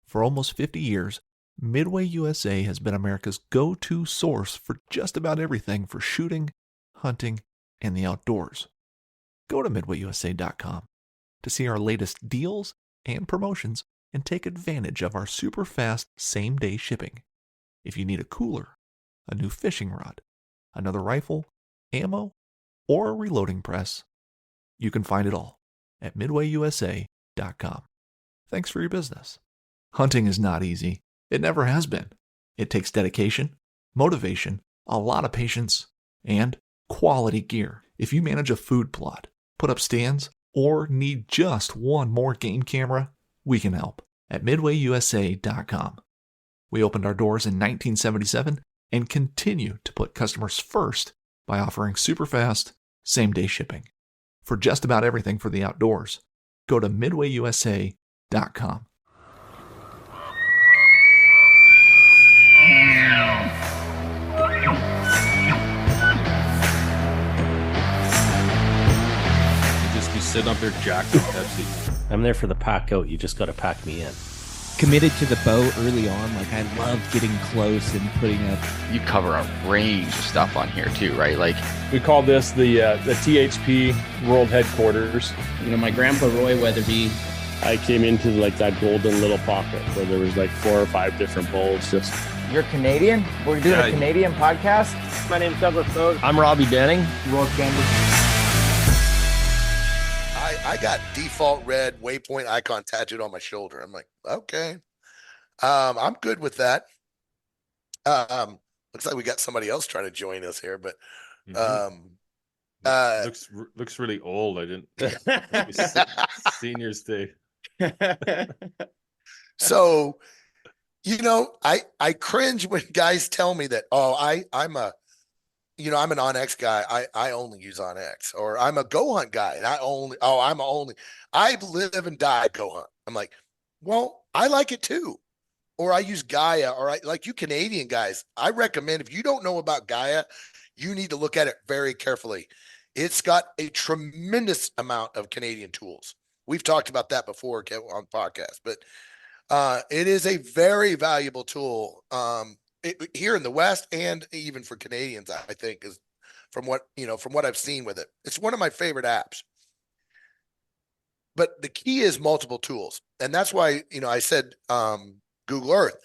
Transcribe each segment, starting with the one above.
For almost 50 years, Midway USA has been America's go-to source for just about everything for shooting, hunting, and the outdoors. Go to midwayusa.com to see our latest deals and promotions and take advantage of our super fast same-day shipping. If you need a cooler, a new fishing rod, another rifle, ammo, or a reloading press, you can find it all at midwayusa.com. Thanks for your business. Hunting is not easy. It never has been. It takes dedication, motivation, a lot of patience, and quality gear. If you manage a food plot, put up stands, or need just one more game camera, we can help at midwayusa.com. We opened our doors in 1977 and continue to put customers first by offering super fast, same-day shipping. For just about everything for the outdoors, go to midwayusa.com. Just be sitting up there jacked with Pepsi. I'm there for the pack out. You just got to pack me in. Committed to the bow early on. Like, I love getting close and putting up. You cover a range of stuff on here too, right? Like, we call this the THP World Headquarters. You know, my grandpa Roy Weatherby. I came into like that golden little pocket where there was like 4 or 5 different bowls. Just You're Canadian? We're doing a Canadian podcast. My name's Douglas Bode. I'm Robbie Denning. Roy Candy. I got default red waypoint icon tattooed on my shoulder. I'm like, okay. I'm good with that. Looks like we got somebody else trying to join us here, but looks really old. I didn't seniors day. So, you know, I cringe when guys tell me that, I'm an OnX guy. I only use OnX, or I'm a Go Hunt guy. And I live and die Go Hunt. I'm like, well, I like it too. Or I use Gaia, or like you Canadian guys. I recommend, if you don't know about Gaia, you need to look at it very carefully. It's got a tremendous amount of Canadian tools. We've talked about that before on podcasts, but it is a very valuable tool. Here in the West, and even for Canadians, I think, is from what I've seen with it. It's one of my favorite apps. But the key is multiple tools. And that's why, I said Google Earth.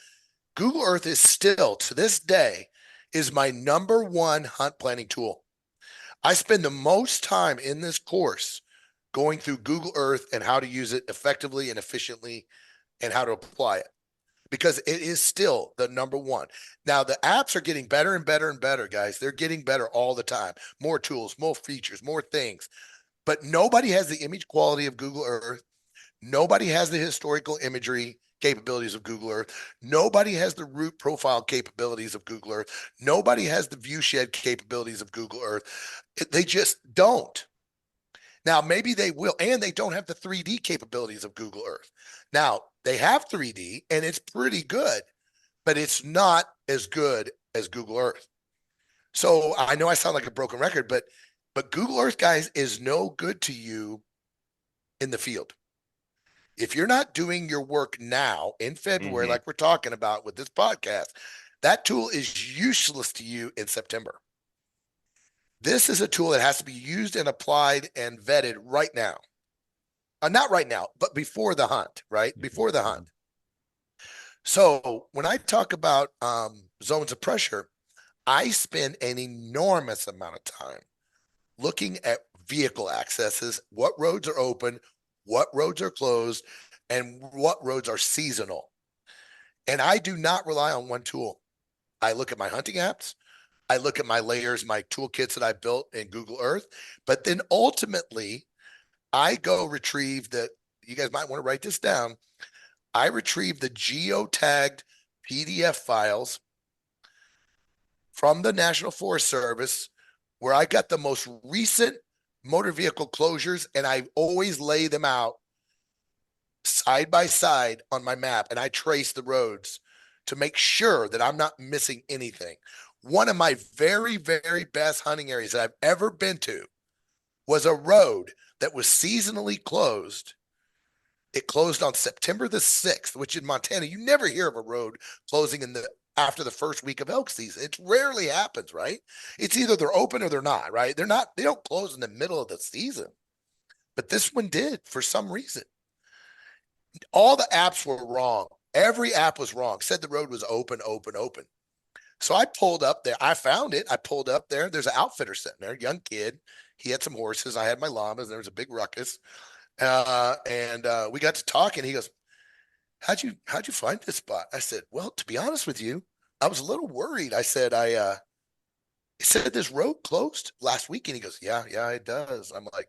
Google Earth is still, to this day, is my number one hunt planning tool. I spend the most time in this course going through Google Earth and how to use it effectively and efficiently and how to apply it, because it is still the number one. Now, the apps are getting better and better and better, guys. They're getting better all the time. More tools, more features, more things. But nobody has the image quality of Google Earth. Nobody has the historical imagery capabilities of Google Earth. Nobody has the route profile capabilities of Google Earth. Nobody has the view shed capabilities of Google Earth. They just don't. Now, maybe they will, and they don't have the 3D capabilities of Google Earth. Now, they have 3D, and it's pretty good, but it's not as good as Google Earth. So I know I sound like a broken record, but Google Earth, guys, is no good to you in the field. If you're not doing your work now in February, like we're talking about with this podcast, that tool is useless to you in September. This is a tool that has to be used and applied and vetted right now. Not right now, but before the hunt, right? Before the hunt. So when I talk about zones of pressure, I spend an enormous amount of time looking at vehicle accesses, what roads are open, what roads are closed, and what roads are seasonal. And I do not rely on one tool. I look at my hunting apps. I look at my layers, my toolkits that I built in Google Earth. But then ultimately, I go retrieve you guys might want to write this down. I retrieve the geotagged PDF files from the National Forest Service, where I got the most recent motor vehicle closures, and I always lay them out side by side on my map, and I trace the roads to make sure that I'm not missing anything. One of my very, very best hunting areas that I've ever been to was a road that was seasonally closed It closed on September the 6th, which in Montana, you never hear of a road closing after the first week of elk season. It rarely happens, right? It's either they're open or they're not, right? They don't close in the middle of the season. But this one did for some reason. All the apps were wrong. Every app was wrong. Said the road was open, open, open. So I pulled up there. I found it. I pulled up there. There's an outfitter sitting there, young kid. He had some horses. I had my llamas. There was a big ruckus. And we got to talking. He goes, how'd you find this spot? I said, well, to be honest with you, I was a little worried. I said, he said this road closed last week. And he goes, yeah, it does. I'm like,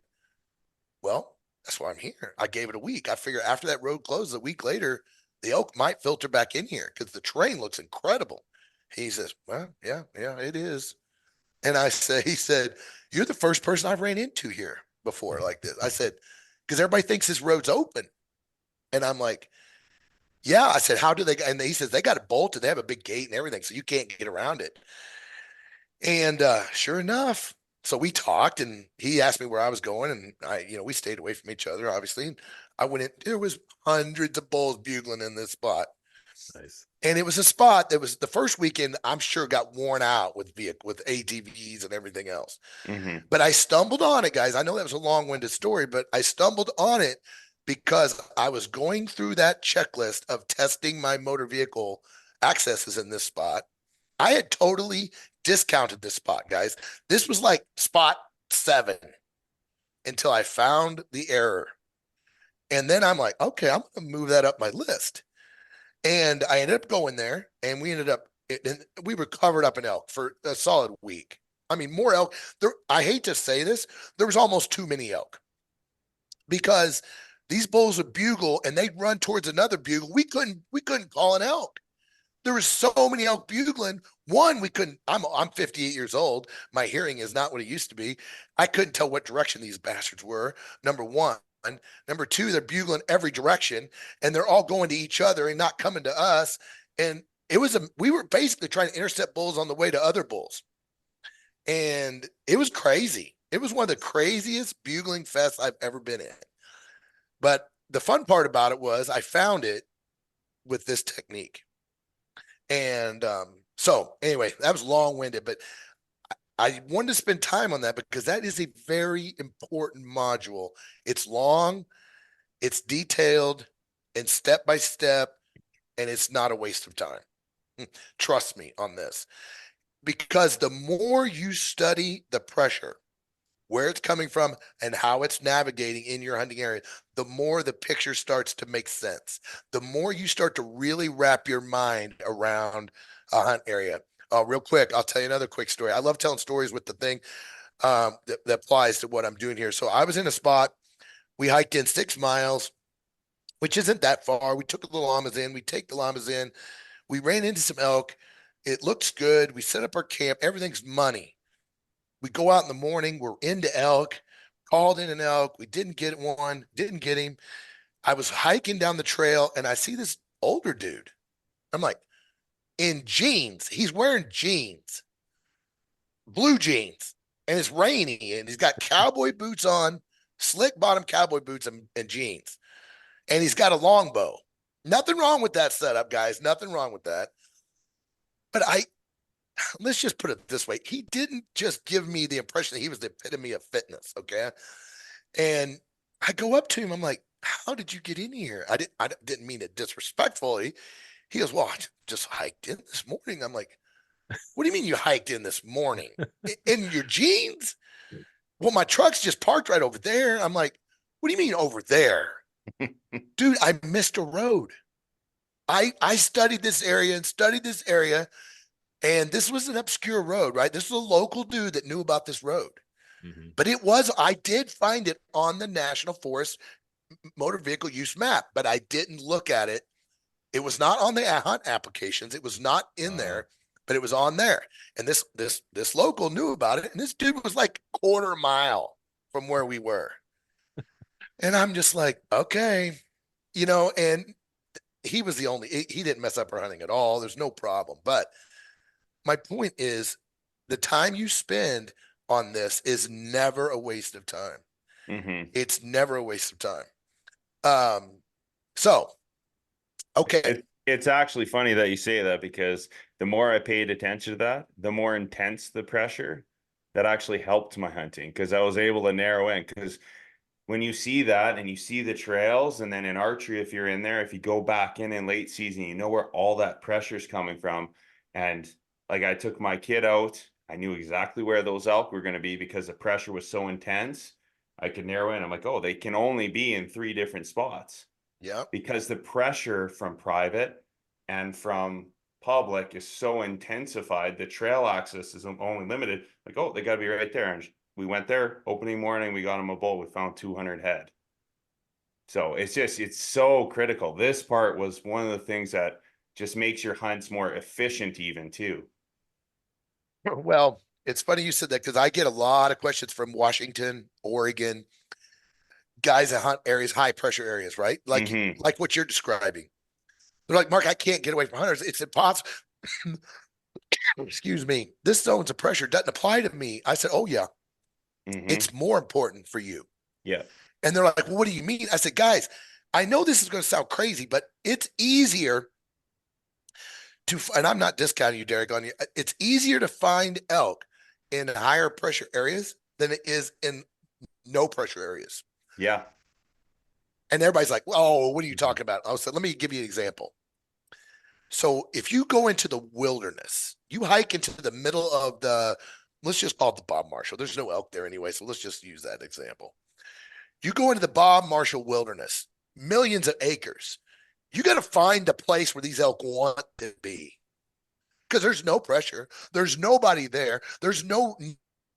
well, that's why I'm here. I gave it a week. I figure after that road closes a week later, the elk might filter back in here because the terrain looks incredible. He says, well, yeah, it is. And he said, you're the first person I've ran into here before like this. I said, because everybody thinks this road's open. And I'm like, yeah. I said, how do they? And he says, they got it bolted. They have a big gate and everything, so you can't get around it. And sure enough, so we talked and he asked me where I was going. And we stayed away from each other, obviously. And I went in, there was hundreds of bulls bugling in this spot. Nice. And it was a spot that was the first weekend, I'm sure got worn out with ATVs and everything else. Mm-hmm. But I stumbled on it, guys. I know that was a long-winded story, but I stumbled on it because I was going through that checklist of testing my motor vehicle accesses in this spot. I had totally discounted this spot, guys. This was like spot 7 until I found the error. And then I'm like, okay, I'm going to move that up my list. And I ended up going there, and we were covered up in elk for a solid week. I mean, more elk. I hate to say this, there was almost too many elk because these bulls would bugle and they'd run towards another bugle. We couldn't call an elk. There was so many elk bugling. One, we couldn't. I'm 58 years old. My hearing is not what it used to be. I couldn't tell what direction these bastards were. Number one. Number two, they're bugling every direction and they're all going to each other and not coming to us. And we were basically trying to intercept bulls on the way to other bulls. And it was crazy. It was one of the craziest bugling fests I've ever been in. But the fun part about it was I found it with this technique. And so anyway, that was long-winded, but I wanted to spend time on that because that is a very important module. It's long, it's detailed, and step by step, and it's not a waste of time. Trust me on this. Because the more you study the pressure, where it's coming from, and how it's navigating in your hunting area, the more the picture starts to make sense. The more you start to really wrap your mind around a hunt area. Real quick, I'll tell you another quick story. I love telling stories with the thing that applies to what I'm doing here. So I was in a spot. We hiked in 6 miles, which isn't that far. We took the llamas in. We take the llamas in. We ran into some elk. It looks good. We set up our camp. Everything's money. We go out in the morning. We're into elk. Called in an elk. We didn't get one. Didn't get him. I was hiking down the trail, and I see this older dude. I'm like, in jeans. He's wearing jeans, blue jeans, and it's rainy, and he's got cowboy boots on, slick bottom cowboy boots and jeans. And he's got a longbow. Nothing wrong with that setup, guys. Nothing wrong with that. But let's just put it this way. He didn't just give me the impression that he was the epitome of fitness. Okay. And I go up to him. I'm like, how did you get in here? I didn't mean it disrespectfully. He goes, well, I just hiked in this morning. I'm like, what do you mean you hiked in this morning? In your jeans? Well, my truck's just parked right over there. I'm like, what do you mean over there? Dude, I missed a road. I studied this area, and this was an obscure road, right? This was a local dude that knew about this road. Mm-hmm. But I did find it on the National Forest motor vehicle use map, but I didn't look at it. It was not on the hunt applications. It was not in there, but it was on there. And this local knew about it. And this dude was like a quarter mile from where we were. And I'm just like, okay, and he didn't mess up our hunting at all. There's no problem. But my point is the time you spend on this is never a waste of time. Mm-hmm. It's never a waste of time. So, okay. It's actually funny that you say that, because the more I paid attention to that, the more intense the pressure, that actually helped my hunting, because I was able to narrow in. Because when you see that and you see the trails, and then in archery, if you're in there, if you go back in late season, you know where all that pressure is coming from. And like, I took my kid out, I knew exactly where those elk were going to be because the pressure was so intense. I could narrow in. I'm like, oh, they can only be in 3 different spots. Yeah. Because the pressure from private and from public is so intensified, the trail access is only limited. Like, oh, they got to be right there. And we went there opening morning. We got them a bull. We found 200 head. So it's so critical. This part was one of the things that just makes your hunts more efficient, even too. Well, it's funny you said that, because I get a lot of questions from Washington, Oregon, guys that hunt areas, high pressure areas, right? Like, like what you're describing. They're like, Mark, I can't get away from hunters. It's impossible. Excuse me. This zones of pressure doesn't apply to me. I said, oh yeah, it's more important for you. Yeah. And they're like, well, what do you mean? I said, guys, I know this is going to sound crazy, but it's easier to, and I'm not discounting you, Derek, on you. It's easier to find elk in higher pressure areas than it is in no pressure areas. Yeah. And everybody's like, oh, what are you talking about? I said, let me give you an example. So if you go into the wilderness, you hike into the middle of the, let's just call it the Bob Marshall. There's no elk there anyway, so let's just use that example. You go into the Bob Marshall wilderness, millions of acres. You got to find the place where these elk want to be, because there's no pressure. There's nobody there. There's no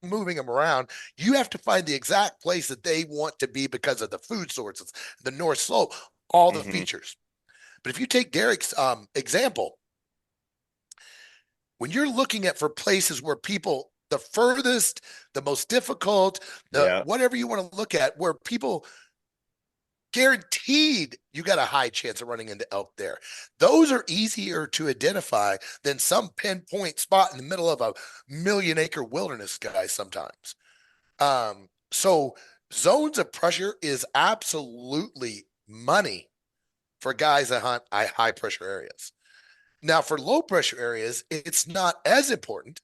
moving them around. You have to find the exact place that they want to be because of the food sources, the North Slope, all the features. But if you take Derek's example, when you're looking at for places where people, the furthest, the most difficult, whatever you want to look at, where people guaranteed you got a high chance of running into elk there. Those are easier to identify than some pinpoint spot in the middle of a 1,000,000-acre wilderness, guys, sometimes. So zones of pressure is absolutely money for guys that hunt high pressure areas. Now, for low pressure areas, it's not as important,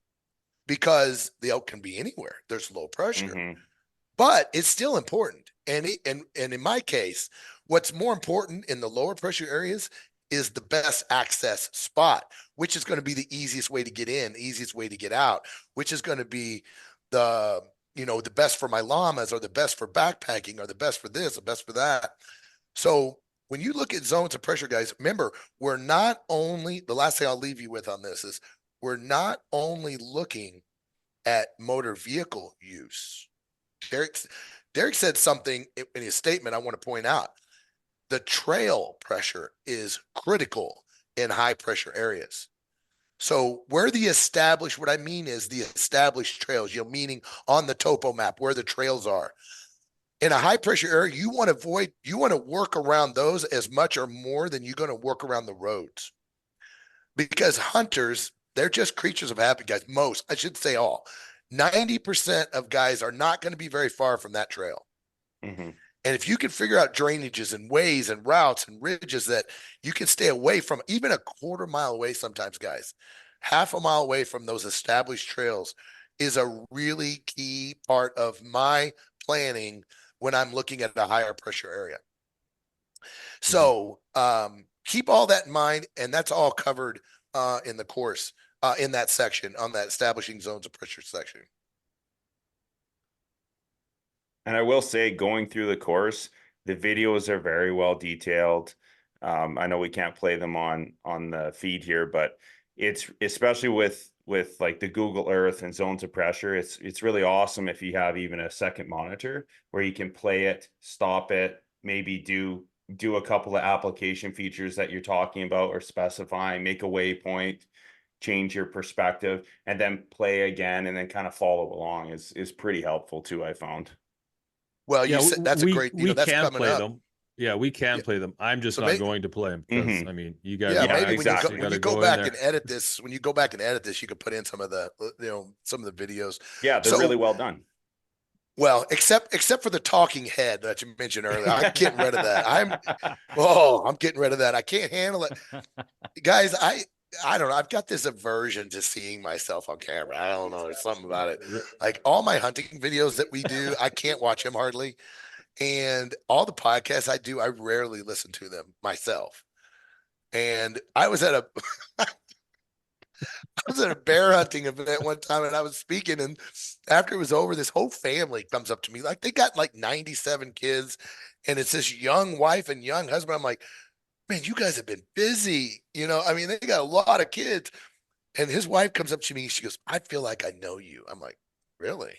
because the elk can be anywhere. There's low pressure, but it's still important. And in my case, what's more important in the lower pressure areas is the best access spot, which is going to be the easiest way to get in, easiest way to get out, which is going to be the best for my llamas, or the best for backpacking, or the best for this, the best for that. So when you look at zones of pressure, guys, remember, we're not only, the last thing I'll leave you with on this is, we're not only looking at motor vehicle use. Derek said something in his statement I want to point out. The trail pressure is critical in high pressure areas. So where the established, what I mean is the established trails, meaning on the topo map, where the trails are. In a high pressure area, you want to work around those as much or more than you're going to work around the roads. Because hunters, they're just creatures of habit, guys. Most, I should say all. 90% of guys are not going to be very far from that trail. And if you can figure out drainages and ways and routes and ridges that you can stay away from, even a quarter mile away sometimes, guys, half a mile away from those established trails, is a really key part of my planning when I'm looking at a higher pressure area. So keep all that in mind, and that's all covered in the course, in that section, on that establishing zones of pressure section. And I will say, going through the course, the videos are very well detailed. I know we can't play them on the feed here, but it's, especially with like the Google Earth and zones of pressure, it's really awesome if you have even a second monitor where you can play it, stop it, maybe do a couple of application features that you're talking about or specifying, make a waypoint, change your perspective, and then play again, and then kind of follow along is pretty helpful too, I found. Well, you said that's a great, we that's can coming play up. them. Yeah, we can play them. I'm just not going to play them because I mean, you guys. Yeah, maybe exactly. when you go back and edit this, you can put in some of the, some of the videos. Yeah, they're really well done. Well, except for the talking head that you mentioned earlier, I'm getting rid of that. I'm getting rid of that. I can't handle it, guys. I don't know. I've got this aversion to seeing myself on camera. I don't know. There's something about it. Like all my hunting videos that we do, I can't watch them hardly. And all the podcasts I do, I rarely listen to them myself. And I was at a I was at a bear hunting event one time and I was speaking, and after it was over, this whole family comes up to me. Like they got like 97 kids, and it's this young wife and young husband. I'm like, man, you guys have been busy. I mean, they got a lot of kids. And his wife comes up to me. She goes, I feel like I know you. I'm like, really?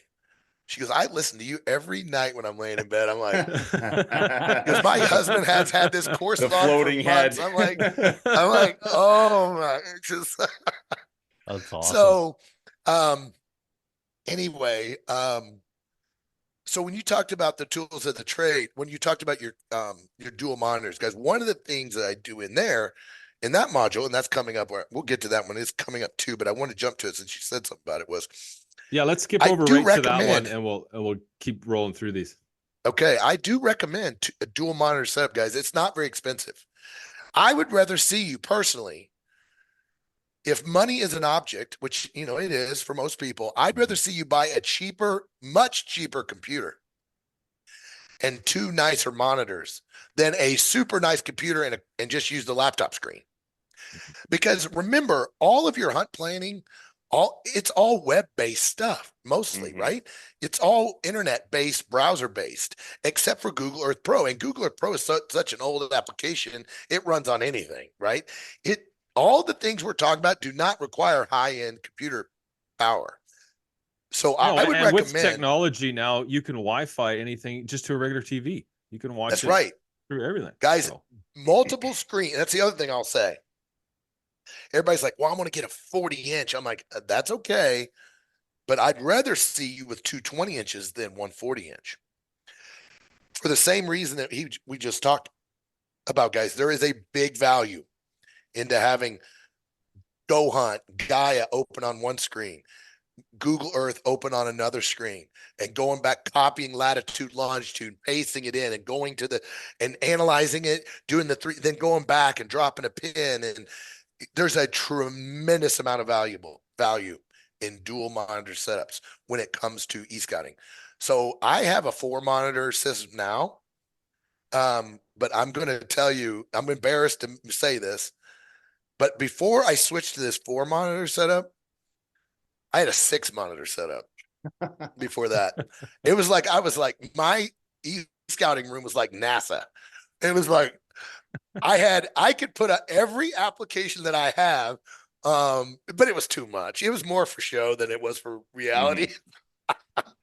She goes, I listen to you every night when I'm laying in bed. I'm like, because my husband has had this course The on floating for months. head. I'm like, oh my. That's awesome. So, anyway, so when you talked about the tools of the trade, when you talked about your dual monitors, guys, one of the things that I do in that module, and that's coming up, we'll get to that one, it's coming up too, but I want to jump to it since you said something about it, was let's skip I over do right to that one, recommend- and we'll keep rolling through these. okay, I do recommend a dual monitor setup, guys. It's not very expensive. I would rather see you personally, if money is an object, which it is for most people, I'd rather see you buy a cheaper, much cheaper computer and two nicer monitors than a super nice computer and just use the laptop screen. Because remember, all of your hunt planning, it's all web-based stuff, mostly, right? It's all internet-based, browser-based, except for Google Earth Pro. And Google Earth Pro is such an old application, it runs on anything, right? All the things we're talking about do not require high-end computer power. So I would recommend, with technology now, you can Wi-Fi anything just to a regular TV. You can watch that's it right, through everything. guys. Multiple screen. That's the other thing I'll say. Everybody's like, well, I want to get a 40-inch. I'm like, that's okay, but I'd rather see you with two 20 inches than one 40-inch. For the same reason that we just talked about, guys. There is a big value into having Go Hunt, Gaia open on one screen, Google Earth open on another screen, and going back, copying latitude, longitude, pasting it in, and going to and analyzing it, doing the three, then going back and dropping a pin. And there's a tremendous amount of value in dual monitor setups when it comes to e-scouting. So I have a 4-monitor system now. But I'm going to tell you, I'm embarrassed to say this, but before I switched to this 4-monitor setup, I had a 6-monitor setup before that. It was like, my e-scouting room was like NASA. It was like, I could put every application that I have, but it was too much. It was more for show than it was for reality.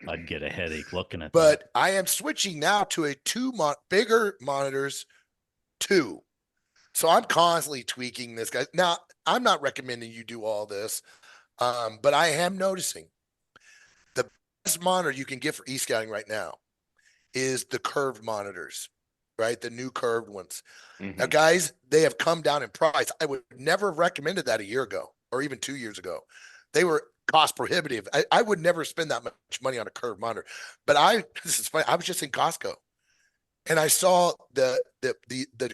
I'd get a headache looking at that. But I am switching now to a bigger monitors, 2. So I'm constantly tweaking this, guys. Now, I'm not recommending you do all this, but I am noticing the best monitor you can get for e-scouting right now is the curved monitors, right? The new curved ones. Now, guys, they have come down in price. I would never have recommended that a year ago or even 2 years ago. They were cost prohibitive. I would never spend that much money on a curved monitor. But this is funny. I was just in Costco and I saw the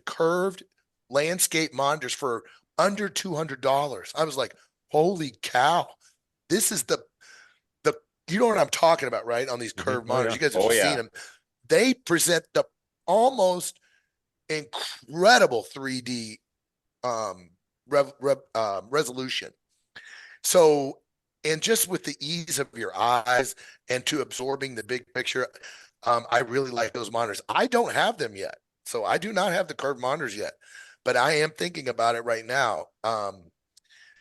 curved landscape monitors for under $200. I was like, holy cow. This is the you know what I'm talking about, right? On these curved monitors. You guys have seen them. They present the almost incredible 3D resolution. So, and just with the ease of your eyes and to absorbing the big picture, I really like those monitors. I don't have them yet. So I do not have the curved monitors yet, but I am thinking about it right now.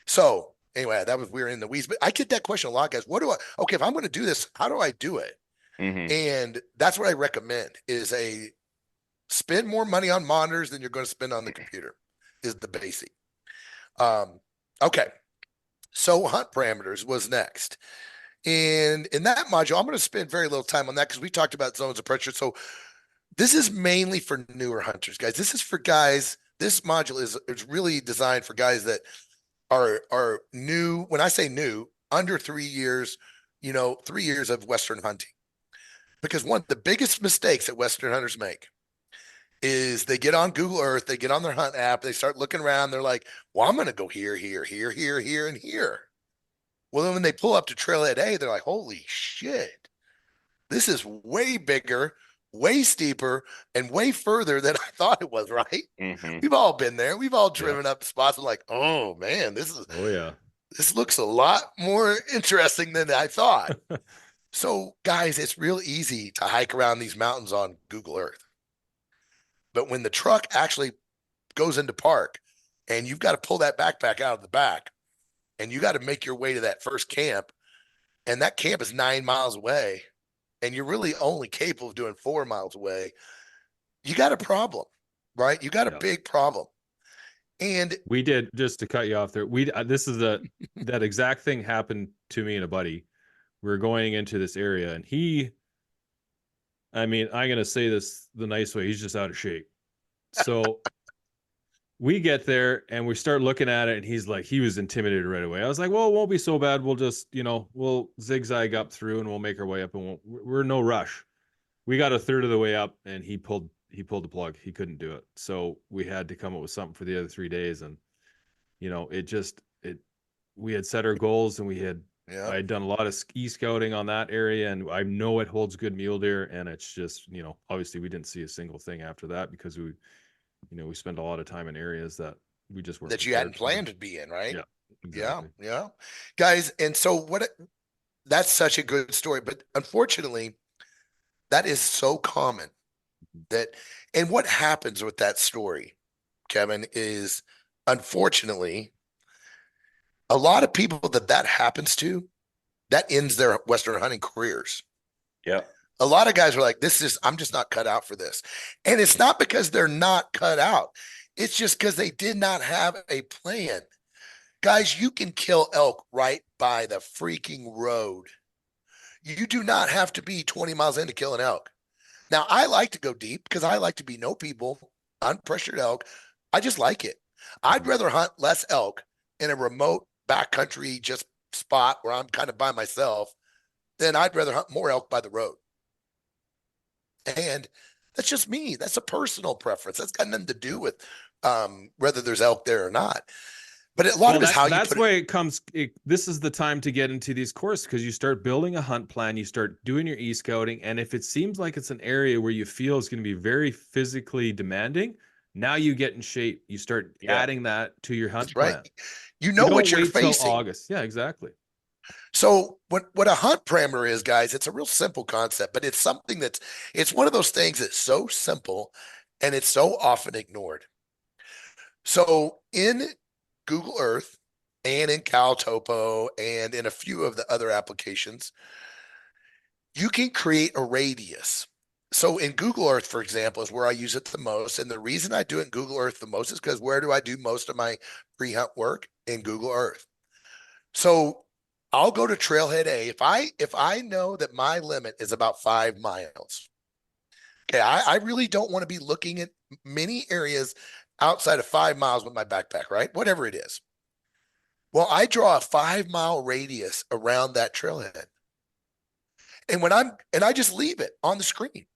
So anyway, we're in the weeds, but I get that question a lot, guys. If I'm going to do this, how do I do it? And that's what I recommend is spend more money on monitors than you're going to spend on the computer is the basic. Okay. So hunt parameters was next. And in that module, I'm going to spend very little time on that because we talked about zones of pressure. So this is mainly for newer hunters, guys. This is for guys. This module is really designed for guys that are new. When I say new, under 3 years, 3 years of Western hunting. Because one of the biggest mistakes that Western hunters make is they get on Google Earth, they get on their hunt app, they start looking around. They're like, well, I'm going to go here, here, here, here, here, and here. Well, then when they pull up to Trailhead A, they're like, holy shit, this is way bigger, way steeper, and way further than I thought it was, right? Mm-hmm. We've all been there. We've all driven up spots and like, oh man, this looks a lot more interesting than I thought. So guys, it's real easy to hike around these mountains on Google Earth. But when the truck actually goes into park and you've got to pull that backpack out of the back and you got to make your way to that first camp, and that camp is 9 miles away and you're really only capable of doing 4 miles away, you got a problem, right? You got a big problem. And we did, just to cut you off there, this is that exact thing happened to me and a buddy. We were going into this area and I'm going to say this the nice way, he's just out of shape. So we get there and we start looking at it and he's like, he was intimidated right away. I was like, well, it won't be so bad. We'll just, we'll zigzag up through and we'll make our way up, and we're in no rush. We got a third of the way up and he pulled the plug. He couldn't do it. So we had to come up with something for the other 3 days. And, we had set our goals and I had done a lot of ski scouting on that area, and I know it holds good mule deer. And it's just, obviously we didn't see a single thing after that because we spent a lot of time in areas that we just weren't, that you hadn't planned to be in, right? Yeah, exactly. Yeah, guys. And so that's such a good story, but unfortunately that is so common and what happens with that story, Kevin, is unfortunately a lot of people that happens to, that ends their Western hunting careers. Yeah. A lot of guys are like, I'm just not cut out for this. And it's not because they're not cut out. It's just because they did not have a plan. Guys, you can kill elk right by the freaking road. You do not have to be 20 miles in to kill an elk. Now, I like to go deep because I like to be no people, unpressured elk. I just like it. I'd rather hunt less elk in a remote backcountry just spot where I'm kind of by myself than I'd rather hunt more elk by the road. And that's just me. That's a personal preference. That's got nothing to do with whether there's elk there or not. But a lot of it is how you put it. That's why it comes. This is the time to get into these courses, because you start building a hunt plan, you start doing your e-scouting, and if it seems like it's an area where you feel is going to be very physically demanding, now you get in shape. You start adding that to your hunt plan. Right. You know what you're facing. August. Yeah, exactly. So what a hunt parameter is, guys, it's a real simple concept, but it's something it's one of those things that's so simple and it's so often ignored. So in Google Earth and in CalTopo and in a few of the other applications, you can create a radius. So in Google Earth, for example, is where I use it the most. And the reason I do it in Google Earth the most is because where do I do most of my pre-hunt work? In Google Earth. So I'll go to Trailhead A. If I know that my limit is about 5 miles, okay, I really don't want to be looking at many areas outside of 5 miles with my backpack, right? Whatever it is. Well, I draw a 5-mile radius around that trailhead. And I just leave it on the screen.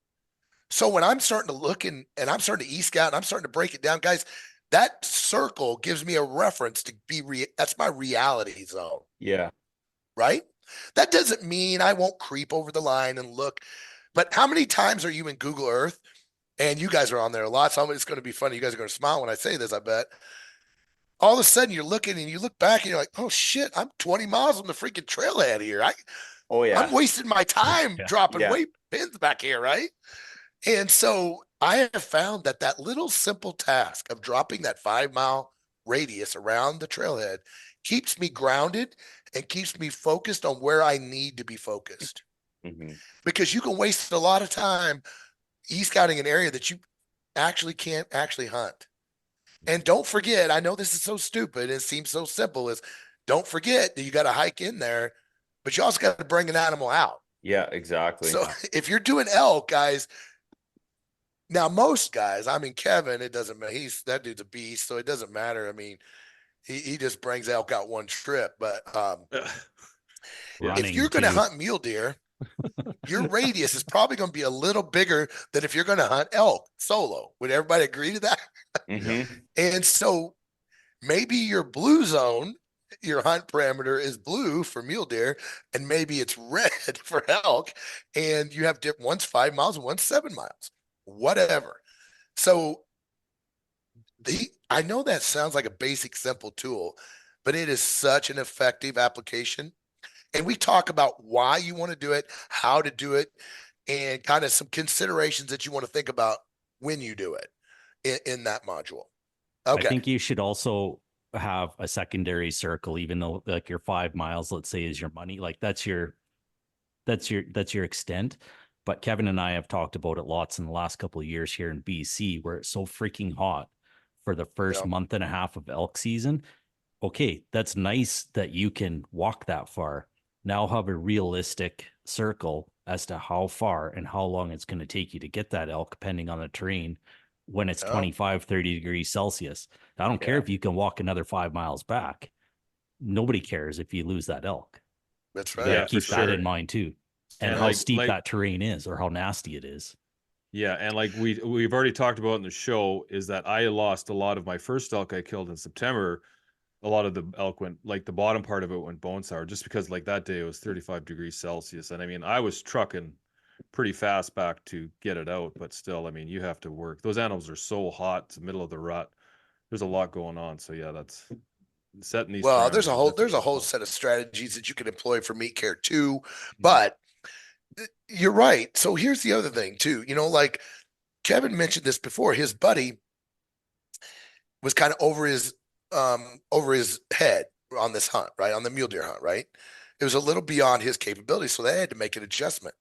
So when I'm starting to look and I'm starting to e-scout and I'm starting to break it down, guys, that circle gives me a reference to that's my reality zone. Yeah. Right? That doesn't mean I won't creep over the line and look, but how many times are you in Google Earth? And you guys are on there a lot, so it's going to be funny. You guys are going to smile when I say this, I bet. All of a sudden you're looking and you look back and you're like, oh shit, I'm 20 miles from the freaking trailhead here. I'm wasting my time dropping weight pins back here, right? And so I have found that little simple task of dropping that 5-mile radius around the trailhead keeps me grounded and keeps me focused on where I need to be focused. Mm-hmm. Because you can waste a lot of time e-scouting an area that you actually can't actually hunt. And don't forget, I know this is so stupid, it seems so simple, is don't forget that you got to hike in there, but you also got to bring an animal out. Yeah, exactly. So if you're doing elk, guys, now most guys, Kevin, it doesn't matter. That dude's a beast, so it doesn't matter. He just brings elk out one trip. But if you're going to hunt mule deer, your radius is probably going to be a little bigger than if you're going to hunt elk solo. Would everybody agree to that? Mm-hmm. And so maybe your blue zone, your hunt parameter is blue for mule deer, and maybe it's red for elk, and you have one's 5 miles and one's 7 miles, whatever. So I know that sounds like a basic, simple tool, but it is such an effective application. And we talk about why you want to do it, how to do it, and kind of some considerations that you want to think about when you do it in that module. Okay. I think you should also have a secondary circle, even though like your 5 miles, let's say, is your money. Like that's your extent. But Kevin and I have talked about it lots in the last couple of years here in BC, where it's so freaking hot for the first month and a half of elk season. Okay, that's nice that you can walk that far. Now have a realistic circle as to how far and how long it's going to take you to get that elk, depending on the terrain, when it's 25, 30 degrees Celsius. I don't care if you can walk another 5 miles back. Nobody cares if you lose that elk. That's right. Yeah, keep that in mind too. And how steep that terrain is, or how nasty it is. Yeah, and like we've already talked about in the show, is that I lost a lot of my first elk I killed in September. A lot of the elk went, like the bottom part of it went bone sour, just because like that day it was 35 degrees Celsius. And I mean, I was trucking pretty fast back to get it out, but still, I mean, you have to work. Those animals are so hot, it's the middle of the rut. There's a lot going on. So yeah, that's setting these. Well, there's a whole set of strategies that you can employ for meat care too, but you're right. So here's the other thing too. You know, like Kevin mentioned this before, his buddy was kind of over his head on this hunt, right? On the mule deer hunt, right? It was a little beyond his capability, so they had to make an adjustment.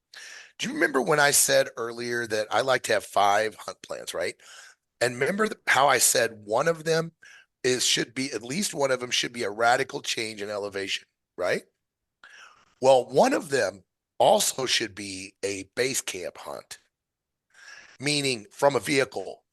Do you remember when I said earlier that I like to have 5 hunt plans, right? And remember how I said one of them should be a radical change in elevation, right? Well, one of them also should be a base camp hunt, meaning from a vehicle,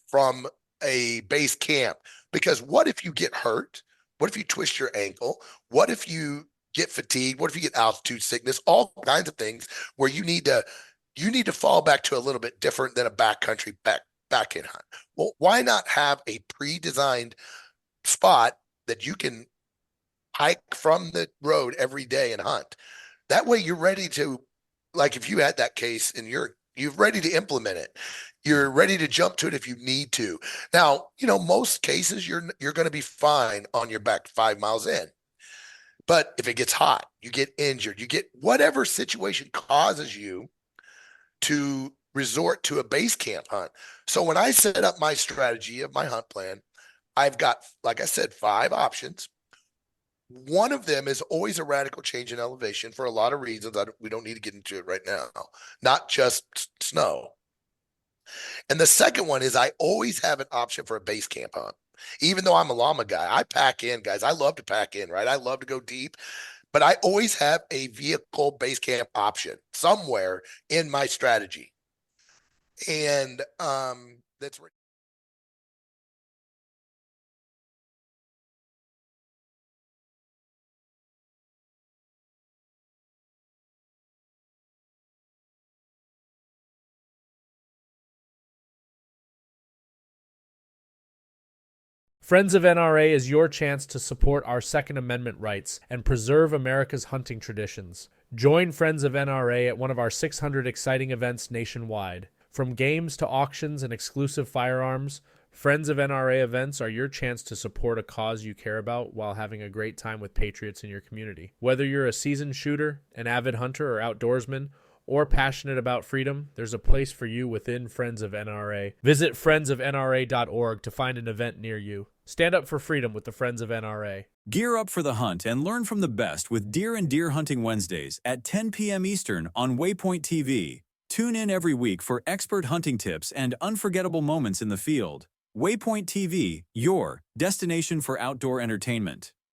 from a base camp. Because what if you get hurt? What if you twist your ankle? What if you get fatigued? What if you get altitude sickness? All kinds of things where you need to fall back to a little bit different than a backcountry back in hunt. Well, why not have a pre-designed spot that you can hike from the road every day and hunt? That way you're ready to, like if you had that case and you're ready to implement it, you're ready to jump to it if you need to. Now, you know, most cases you're going to be fine on your back 5 miles in. But if it gets hot, you get injured, you get whatever situation causes you to resort to a base camp hunt. So when I set up my strategy of my hunt plan, I've got, like I said, 5 options. One of them is always a radical change in elevation for a lot of reasons. We don't need to get into it right now. Not just snow. And the second one is I always have an option for a base camp hunt. Even though I'm a llama guy, I pack in, guys. I love to pack in, right? I love to go deep, but I always have a vehicle base camp option somewhere in my strategy. And that's right. Friends of NRA is your chance to support our Second Amendment rights and preserve America's hunting traditions. Join Friends of NRA at one of our 600 exciting events nationwide. From games to auctions and exclusive firearms, Friends of NRA events are your chance to support a cause you care about while having a great time with patriots in your community. Whether you're a seasoned shooter, an avid hunter or outdoorsman, or passionate about freedom, there's a place for you within Friends of NRA. Visit friendsofnra.org to find an event near you. Stand up for freedom with the Friends of NRA. Gear up for the hunt and learn from the best with Deer and Deer Hunting Wednesdays at 10 p.m. Eastern on Waypoint TV. Tune in every week for expert hunting tips and unforgettable moments in the field. Waypoint TV, your destination for outdoor entertainment.